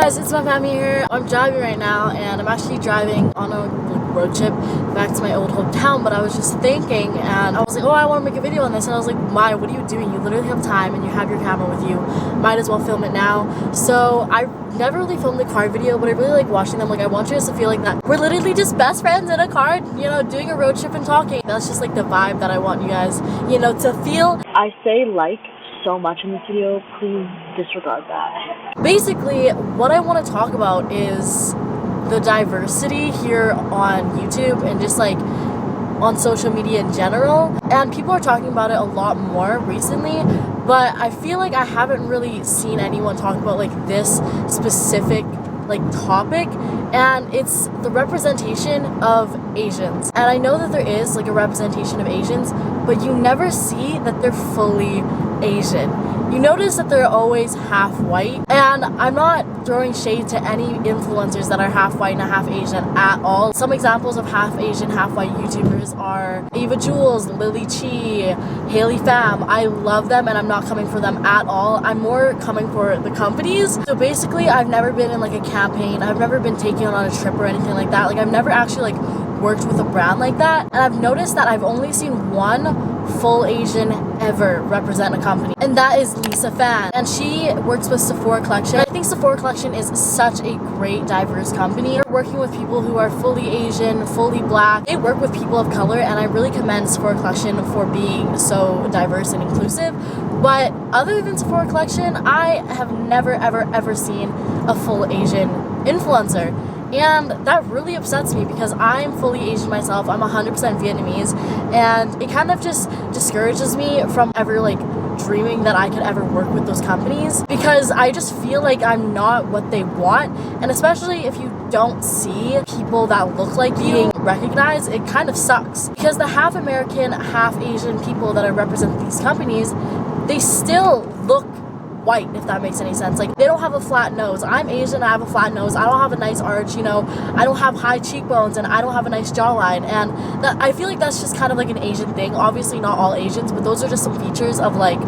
guys, it's maiphammy here. I'm driving right now and I'm actually driving on a road trip back to my old hometown, but I was just thinking and I was like, oh, I want to make a video on this, and I was like, Maya, what are you doing? You literally have time and you have your camera with you. Might as well film it now. So I never really filmed a car video, but I really like watching them. Like, I want you guys to feel like that we're literally just best friends in a car, you know, doing a road trip and talking. That's just like the vibe that I want you guys, you know, to feel. I say like so much in this video, please disregard that. Basically, what I want to talk about is the diversity here on YouTube and just like on social media in general. And people are talking about it a lot more recently, but I feel like I haven't really seen anyone talk about like this specific like topic, and it's the representation of Asians. And I know that there is like a representation of Asians, but you never see that they're fully Asian. You notice that they're always half white, and I'm not throwing shade to any influencers that are half white and half Asian at all. Some examples of half Asian, half white YouTubers are Ava Jules, Lily Chi, Haley Pham. I love them and I'm not coming for them at all. I'm more coming for the companies. So basically, I've never been in like a campaign. I've never been taken on a trip or anything like that. Like, I've never actually like worked with a brand like that, and I've noticed that I've only seen one full Asian ever represent a company, and that is Lisa Fan, and she works with Sephora Collection. I think Sephora Collection is such a great diverse company. They're working with people who are fully Asian, fully black. They work with people of color, and I really commend Sephora Collection for being so diverse and inclusive. But other than Sephora Collection, I have never ever seen a full Asian influencer. And that really upsets me because I'm fully Asian myself. I'm 100% Vietnamese, and it kind of just discourages me from ever like dreaming that I could ever work with those companies, because I just feel like I'm not what they want. And especially if you don't see people that look like you recognized, it kind of sucks, because the half American, half Asian people that I represent these companies, they still look white, if that makes any sense. Like, they don't have a flat nose. I'm Asian, I have a flat nose. I don't have a nice arch, you know. I don't have high cheekbones, and I don't have a nice jawline. And that, I feel like that's just kind of like an Asian thing. Obviously not all Asians, but those are just some features of like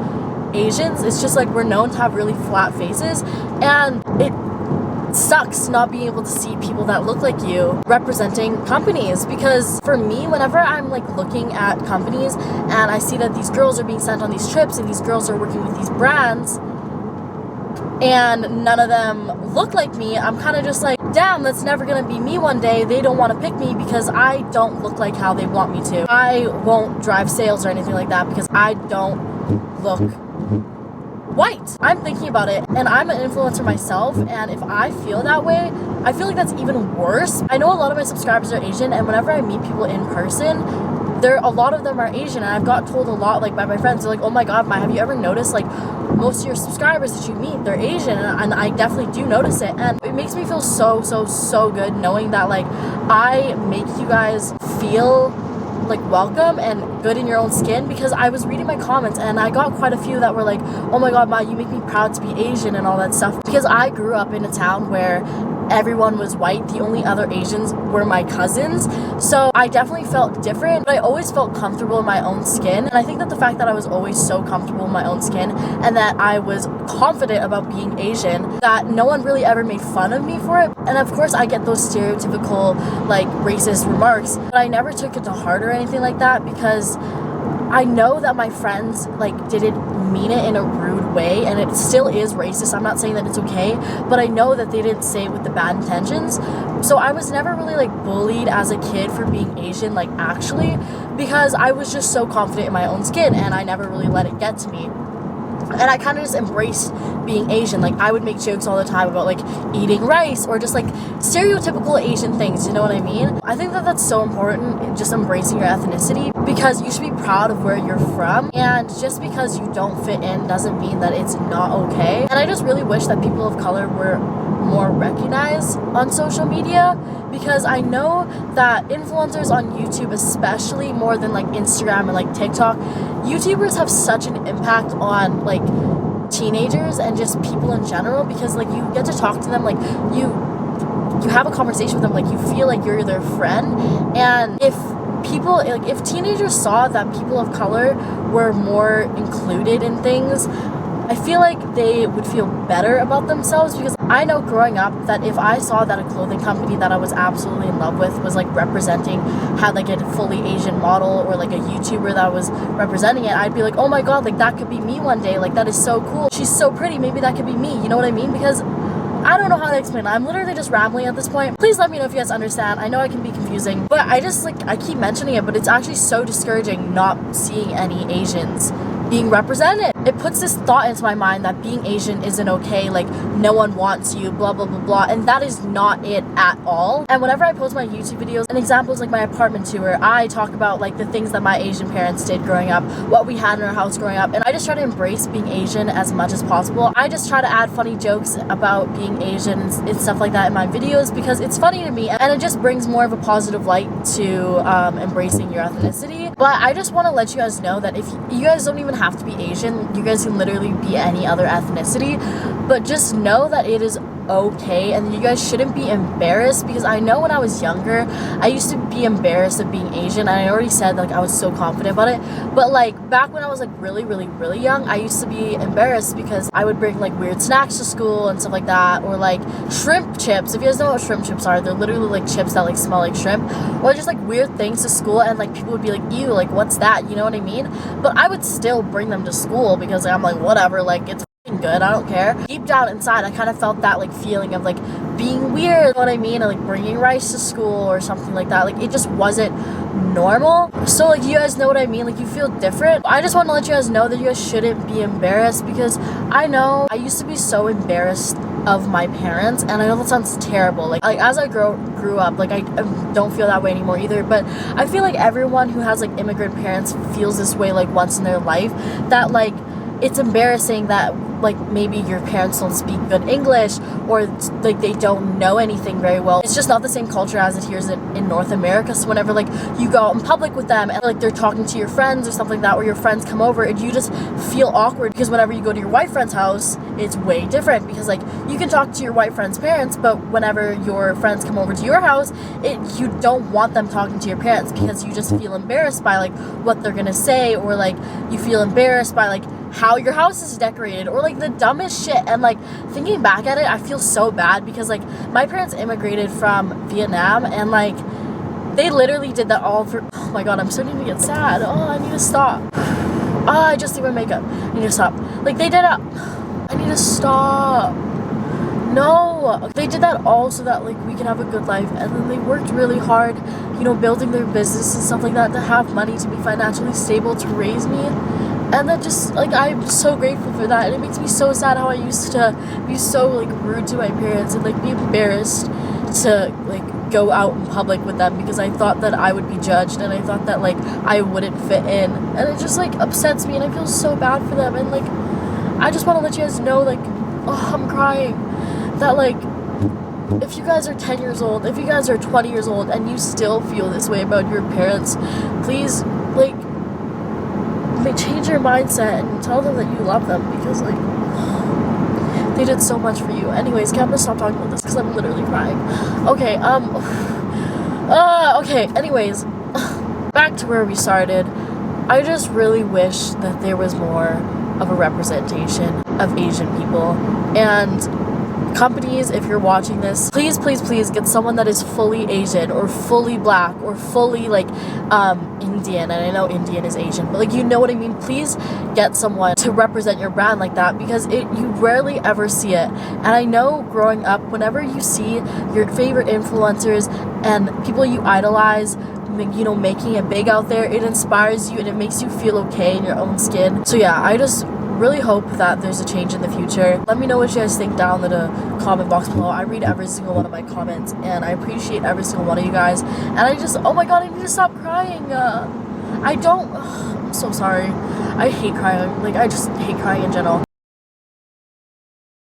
Asians. It's just like we're known to have really flat faces, and it sucks not being able to see people that look like you representing companies. Because for me, whenever I'm like looking at companies and I see that these girls are being sent on these trips and these girls are working with these brands and none of them look like me, I'm kind of just like, damn, that's never gonna be me one day. They don't want to pick me because I don't look like how they want me to. I won't drive sales or anything like that because I don't look white. I'm thinking about it, and I'm an influencer myself, and if I feel that way, I feel like that's even worse. I know a lot of my subscribers are Asian, and whenever I meet people in person, a lot of them are Asian, and I've got told a lot like by my friends. They're like, oh my god, Mai, have you ever noticed like most of your subscribers that you meet, they're Asian? And I definitely do notice it, and it makes me feel so good knowing that like I make you guys feel like welcome and good in your own skin. Because I was reading my comments and I got quite a few that were like, oh my god, Ma, you make me proud to be Asian and all that stuff. Because I grew up in a town where everyone was white. The only other Asians were my cousins. So I definitely felt different, but I always felt comfortable in my own skin. And I think that the fact that I was always so comfortable in my own skin and that I was confident about being Asian, that no one really ever made fun of me for it. And of course I get those stereotypical like racist remarks, but I never took it to heart or anything like that, because I know that my friends like didn't mean it in a rude way, and it still is racist. I'm not saying that it's okay, but I know that they didn't say it with the bad intentions. So I was never really like bullied as a kid for being Asian, like actually, because I was just so confident in my own skin and I never really let it get to me. And I kind of just embraced being Asian. Like, I would make jokes all the time about like eating rice or just like stereotypical Asian things, you know what I mean? I think that that's so important, just embracing your ethnicity, because you should be proud of where you're from, and just because you don't fit in doesn't mean that it's not okay. And I just really wish that people of color were more recognized on social media, because I know that influencers on YouTube, especially more than like Instagram and like TikTok, YouTubers have such an impact on like teenagers and just people in general, because like you get to talk to them, like you have a conversation with them, like you feel like you're their friend. And if people, like if teenagers saw that people of color were more included in things, I feel like they would feel better about themselves, because I know growing up that if I saw that a clothing company that I was absolutely in love with was like representing, had like a fully Asian model or like a YouTuber that was representing it, I'd be like, oh my god, like that could be me one day, like that is so cool, she's so pretty, maybe that could be me, you know what I mean? Because I don't know how to explain it. I'm literally just rambling at this point. Please let me know if you guys understand. I know I can be confusing, but I just like, I keep mentioning it, but it's actually so discouraging not seeing any Asians being represented. It puts this thought into my mind that being Asian isn't okay, like no one wants you, blah blah blah blah, and that is not it at all. And whenever I post my YouTube videos, an example is like my apartment tour, I talk about like the things that my Asian parents did growing up, what we had in our house growing up, and I just try to embrace being Asian as much as possible. I just try to add funny jokes about being Asian and stuff like that in my videos, because it's funny to me and it just brings more of a positive light to embracing your ethnicity. But I just want to let you guys know that if you guys don't even have to be Asian, you guys can literally be any other ethnicity, but just know that it is okay and you guys shouldn't be embarrassed, because I know when I was younger I used to be embarrassed of being Asian, and I already said like I was so confident about it, but like back when I was like really young, I used to be embarrassed because I would bring like weird snacks to school and stuff like that, or like shrimp chips. If you guys know what shrimp chips are, they're literally like chips that like smell like shrimp, or just like weird things to school, and like people would be like, ew, like what's that, you know what I mean? But I would still bring them to school because I'm like, whatever, like it's good, I don't care. Deep down inside I kind of felt that like feeling of like being weird, you know what I mean, and like bringing rice to school or something like that. Like it just wasn't normal. So like you guys know what I mean, like you feel different. I just want to let you guys know that you guys shouldn't be embarrassed, because I know I used to be so embarrassed of my parents, and I know that sounds terrible, like as I grew up, like I don't feel that way anymore either, but I feel like everyone who has like immigrant parents feels this way like once in their life, that like it's embarrassing that like maybe your parents don't speak good English, or like they don't know anything very well. It's just not the same culture as it here is in North America. So whenever like you go out in public with them and like they're talking to your friends or something like that, or your friends come over, and you just feel awkward, because whenever you go to your white friend's house, it's way different, because like you can talk to your white friend's parents, but whenever your friends come over to your house, you don't want them talking to your parents, because you just feel embarrassed by like what they're gonna say, or like you feel embarrassed by like how your house is decorated, or like the dumbest shit. And like thinking back at it, I feel so bad, because like my parents immigrated from Vietnam, and like they literally did that all for, oh my god, I'm starting to get sad. Oh, I need to stop. Oh, I just did my makeup. I need to stop. Like they did it. I need to stop. No, they did that all so that like we can have a good life, and then they worked really hard, you know, building their business and stuff like that to have money, to be financially stable, to raise me. And that just, like, I'm so grateful for that, and it makes me so sad how I used to be so, like, rude to my parents and, like, be embarrassed to, like, go out in public with them, because I thought that I would be judged, and I thought that, like, I wouldn't fit in, and it just, like, upsets me, and I feel so bad for them, and, like, I just want to let you guys know, like, oh, I'm crying, that, like, if you guys are 10 years old, if you guys are 20 years old, and you still feel this way about your parents, please, like, change your mindset and tell them that you love them, because like they did so much for you. Anyways, I'm gonna stop talking about this because I'm literally crying. Okay, okay, anyways, back to where we started. I just really wish that there was more of a representation of Asian people, and companies, if you're watching this, please get someone that is fully Asian or fully black or fully like Indian. And I know Indian is Asian, but like, you know what I mean. Please get someone to represent your brand like that, because you rarely ever see it. And I know growing up, whenever you see your favorite influencers and people you idolize, you know, making it big out there, it inspires you and it makes you feel okay in your own skin. So yeah, I just really hope that there's a change in the future. Let me know what you guys think down in the comment box below. I read every single one of my comments, and I appreciate every single one of you guys. And I just, oh my god, I need to stop crying. I'm so sorry. I hate crying. Like, I just hate crying in general.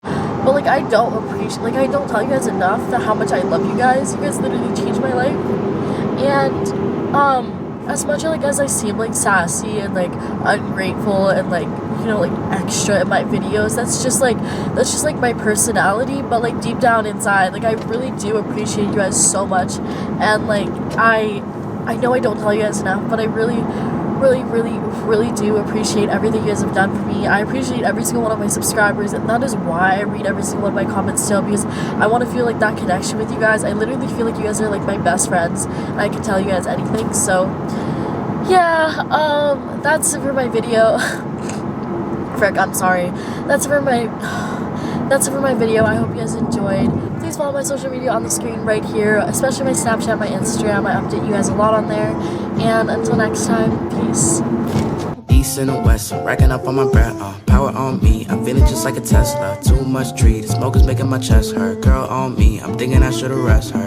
But like, I don't appreciate, like, I don't tell you guys enough that how much I love you guys. You guys literally changed my life. And as much like as I seem like sassy and like ungrateful and like, you know, like extra in my videos, that's just like my personality. But like deep down inside, like I really do appreciate you guys so much. And like I know I don't tell you guys enough, but I really really do appreciate everything you guys have done for me. I appreciate every single one of my subscribers, and that is why I read every single one of my comments still, because I want to feel like that connection with you guys. I literally feel like you guys are like my best friends, and I can tell you guys anything. So yeah, that's it for my video. Frick, I'm sorry. That's it for my video. I hope you guys enjoyed. Please follow my social media on the screen right here, especially my Snapchat, my Instagram. I update you guys a lot on there. And until next time, peace. East and the west, racking up on my breath, power on me, I'm feeling just like a Tesla. Too much tree, the smoke is making my chest hurt. Girl on me, I'm thinking I should arrest her.